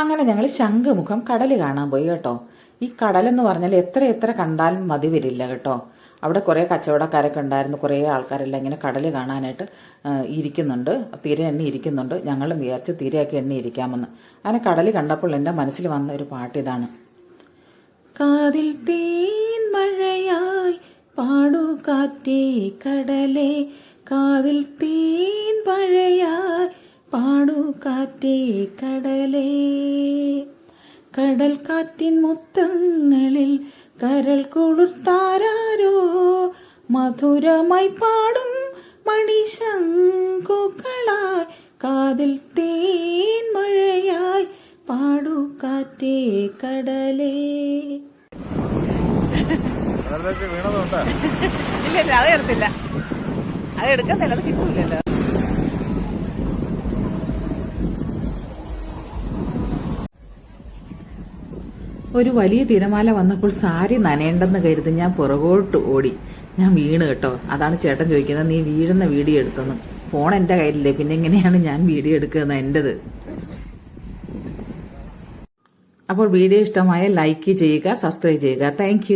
അങ്ങനെ ഞങ്ങൾ ശംഖുമുഖം കടൽ കാണാൻ പോയി കേട്ടോ. ഈ കടലെന്ന് പറഞ്ഞാൽ എത്ര എത്ര കണ്ടാലും മതി വരില്ല കേട്ടോ. അവിടെ കുറേ കച്ചവടക്കാരൊക്കെ ഉണ്ടായിരുന്നു. കുറേ ആൾക്കാരെല്ലാം ഇങ്ങനെ കടൽ കാണാനായിട്ട് ഇരിക്കുന്നുണ്ട്. തിര എണ്ണി ഇരിക്കുന്നുണ്ട്. ഞങ്ങളും വിചാരിച്ചു തിരയൊക്കെ എണ്ണി ഇരിക്കാമെന്ന്. അങ്ങനെ കടൽ കണ്ടപ്പോൾ എൻ്റെ മനസ്സിൽ വന്ന ഒരു പാട്ട് ഇതാണ്. കാതിൽ തേൻ മഴയായി പാടു കാറ്റേ കടലേ, കാതിൽ തേൻ മഴയായി പാടു കാറ്റേ കടലേ, കടൽ കാറ്റിൻ മുത്തങ്ങളിൽ കരൾ കുളിർത്താരോ, മധുരമായി പാടും മണിശങ്കുകളായി കാതിൽ തേൻ മഴയായി പാടു കാറ്റേ കടലേ. ഇല്ല അത് എടുത്തില്ല, അത് എടുക്കത്തില്ല, അത് കിട്ടൂലല്ലോ. ഒരു വലിയ തിരമാല വന്നപ്പോൾ സാരി നനയേണ്ടെന്ന് കരുതി ഞാൻ പുറകോട്ട് ഓടി. ഞാൻ വീണ് കേട്ടോ. അതാണ് ചേട്ടൻ ചോദിക്കുന്നത്, നീ വീഴുന്ന വീഡിയോ എടുത്തെന്ന്. ഫോൺ എൻ്റെ കയ്യിലില്ലേ, പിന്നെ എങ്ങനെയാണ് ഞാൻ വീഡിയോ എടുക്കുന്നത് എൻ്റെത്. അപ്പോൾ വീഡിയോ ഇഷ്ടമായ ലൈക്ക് ചെയ്യുക, സബ്സ്ക്രൈബ് ചെയ്യുക. താങ്ക്